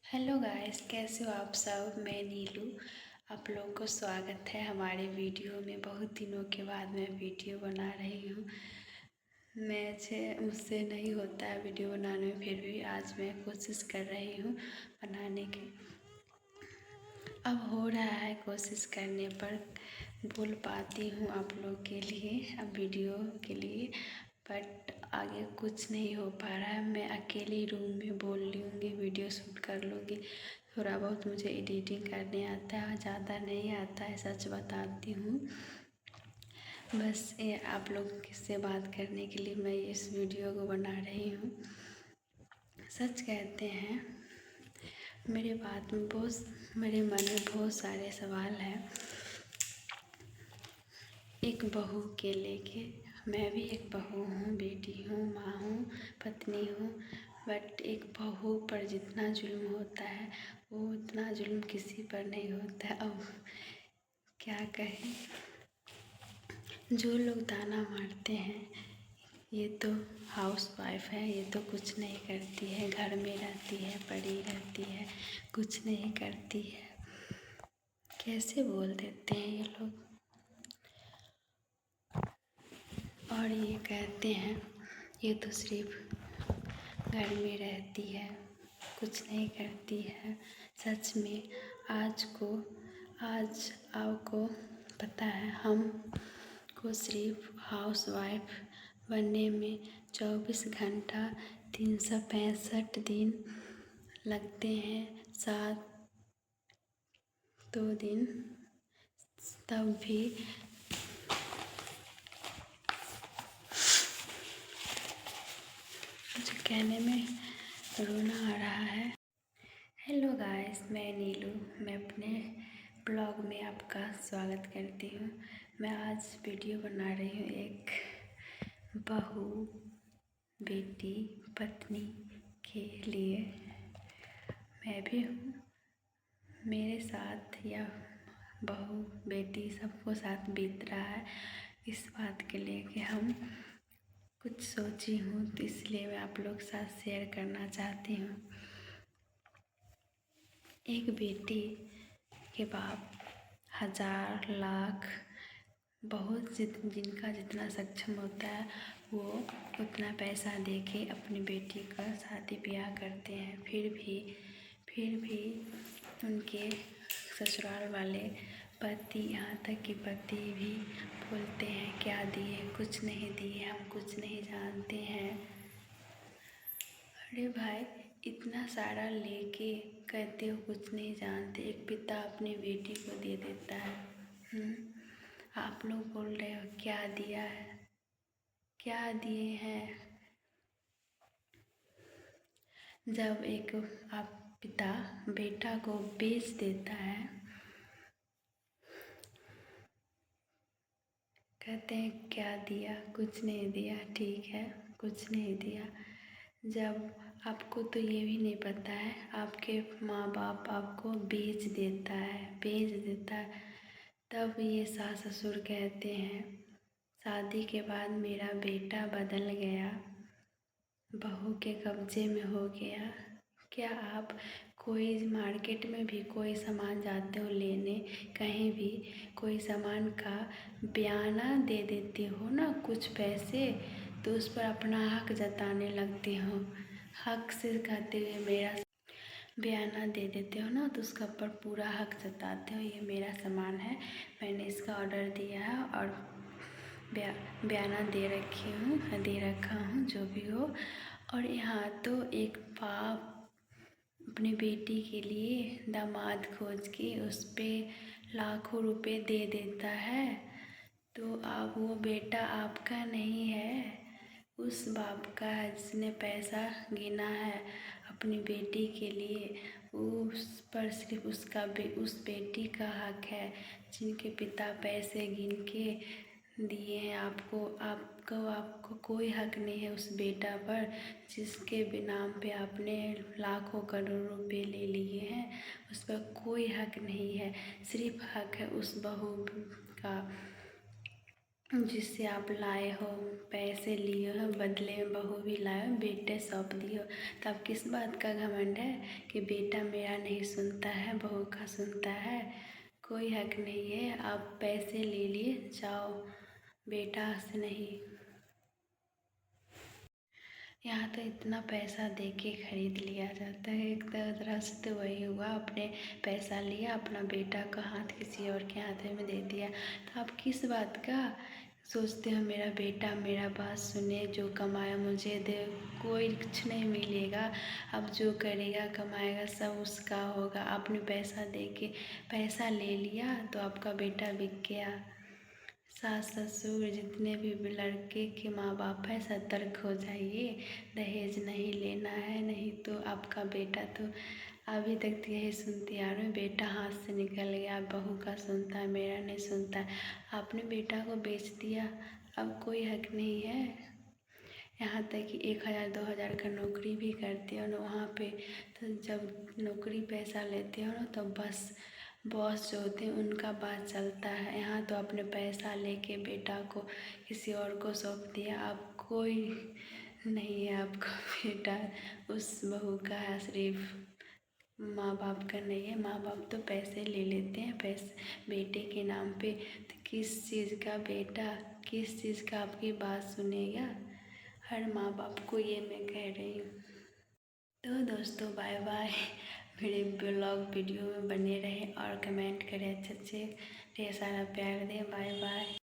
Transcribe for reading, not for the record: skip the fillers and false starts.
Hello guys, कैसे हो आप सब। मैं नीलू, आप लोगों को स्वागत है हमारे वीडियो में। बहुत दिनों के बाद मैं वीडियो बना रही हूँ। मुझसे नहीं होता है वीडियो बनाने में, फिर भी आज मैं कोशिश कर रही हूँ बनाने की। अब हो रहा है, कोशिश करने पर बोल पाती हूँ आप लोग के लिए, अब वीडियो के लिए। बट आगे कुछ नहीं हो पा रहा है। मैं अकेले रूम में बोल लूँगी, वीडियो शूट कर लूँगी। थोड़ा बहुत मुझे एडिटिंग करने आता है, ज़्यादा नहीं आता है, सच बताती हूँ। बस ये आप लोग से बात करने के लिए मैं इस वीडियो को बना रही हूँ। सच कहते हैं, मेरे मन में बहुत सारे सवाल हैं एक बहू के लेके। मैं भी एक बहू हूँ, बेटी हूँ, माँ हूँ, पत्नी हूँ। बट एक बहू पर जितना जुल्म होता है वो उतना जुल्म किसी पर नहीं होता है। अब क्या कहें, जो लोग ताना मारते हैं ये तो हाउस वाइफ है, ये तो कुछ नहीं करती है, घर में रहती है, पड़ी रहती है, कुछ नहीं करती है, कैसे बोल देते हैं ये लोग। और ये कहते हैं ये तो सिर्फ घर में रहती है, कुछ नहीं करती है। सच में आज आपको पता है, हम को सिर्फ हाउस वाइफ बनने में 24 घंटा 365 दिन लगते हैं, 2 दिन, तब भी मुझे कहने में रोना आ रहा है। हेलो गाइस, मैं नीलू, मैं अपने ब्लॉग में आपका स्वागत करती हूँ। मैं आज वीडियो बना रही हूँ एक बहू, बेटी, पत्नी के लिए। मैं भी हूँ, मेरे साथ या बहू बेटी सबको साथ बीत रहा है। इस बात के लिए कि हम कुछ सोची हूँ, तो इसलिए मैं आप लोग के साथ शेयर करना चाहती हूँ। एक बेटी के बाप हज़ार लाख जिनका जितना सक्षम होता है वो उतना पैसा दे के अपनी बेटी का शादी ब्याह करते हैं। फिर भी उनके ससुराल वाले पति, यहाँ तक कि पति भी बोलते हैं क्या दिए, कुछ नहीं दिए, हम कुछ नहीं जानते हैं। अरे भाई, इतना सारा लेके कहते हो कुछ नहीं जानते। एक पिता अपनी बेटी को दे देता है। आप लोग बोल रहे हो क्या दिया है, क्या दिए हैं। जब एक आप पिता बेटा को बेच देता है, कहते हैं क्या दिया, कुछ नहीं दिया, ठीक है कुछ नहीं दिया। जब आपको तो ये भी नहीं पता है, आपके माँ बाप आपको बेच देता है, तब ये सास ससुर कहते हैं शादी के बाद मेरा बेटा बदल गया, बहू के कब्जे में हो गया। क्या आप कोई मार्केट में भी कोई सामान जाते हो लेने, कहीं भी कोई सामान का बयाना दे देते हो ना कुछ पैसे, तो उस पर अपना हक जताने लगते हो। हक से कहते हुए मेरा बयाना दे देते हो ना, तो उसका पर पूरा हक जताते हो, ये मेरा सामान है, मैंने इसका ऑर्डर दिया है और बयाना दे रखा हूँ, जो भी हो। और यहाँ तो एक बाप अपनी बेटी के लिए दामाद खोज के उस पर लाखों रुपए दे देता है, तो अब वो बेटा आपका नहीं है, उस बाप का है जिसने पैसा गिना है अपनी बेटी के लिए। उस पर सिर्फ उस बेटी का हक है, जिनके पिता पैसे गिन के दिए हैं आपको कोई हक नहीं है उस बेटा पर, जिसके नाम पे आपने लाखों करोड़ों रुपए ले लिए हैं। उस पर कोई हक नहीं है, सिर्फ हक है उस बहू का। जिससे आप लाए हो, पैसे लिए हो, बदले में बहू भी लाए हो, बेटे सौंप दिए हो, तब किस बात का घमंड है कि बेटा मेरा नहीं सुनता है, बहू का सुनता है। कोई हक नहीं है। आप पैसे ले लिए जाओ, बेटा से नहीं। यहाँ तो इतना पैसा दे के खरीद लिया जाता है। एक तरह से तो वही हुआ, आपने पैसा लिया, अपना बेटा का हाथ किसी और के हाथ में दे दिया। तो आप किस बात का सोचते हो मेरा बेटा मेरा बात सुने, जो कमाया मुझे दे। कोई कुछ नहीं मिलेगा। अब जो करेगा कमाएगा सब उसका होगा। आपने पैसा दे के पैसा ले लिया तो आपका बेटा बिक गया। सास ससुर जितने भी लड़के के माँ बाप हैं सतर्क हो जाइए। दहेज नहीं लेना है, नहीं तो आपका बेटा तो अभी तक तो यही सुनती आ रही हूँ, बेटा हाथ से निकल गया, बहू का सुनता है, मेरा नहीं सुनता है। आपने बेटा को बेच दिया, अब कोई हक नहीं है। यहाँ तक कि 1000 2000 का नौकरी भी करते हो ना वहाँ पे, तो जब नौकरी पैसा लेते हो ना तो बस बॉस जो होते हैं उनका बात चलता है। यहाँ तो अपने पैसा लेके बेटा को किसी और को सौंप दिया। अब कोई नहीं है आपका बेटा उस बहू का है, सिर्फ माँ बाप का नहीं है। माँ बाप तो पैसे ले लेते हैं पैसे बेटे के नाम पे, तो किस चीज़ का बेटा, किस चीज़ का आपकी बात सुनेगा। हर माँ बाप को ये मैं कह रही हूँ। तो दोस्तों बाय बाय। मेरे ब्लॉग वीडियो में बने रहें और कमेंट करें अच्छे अच्छे, ढेर सारा प्यार दें। Bye bye.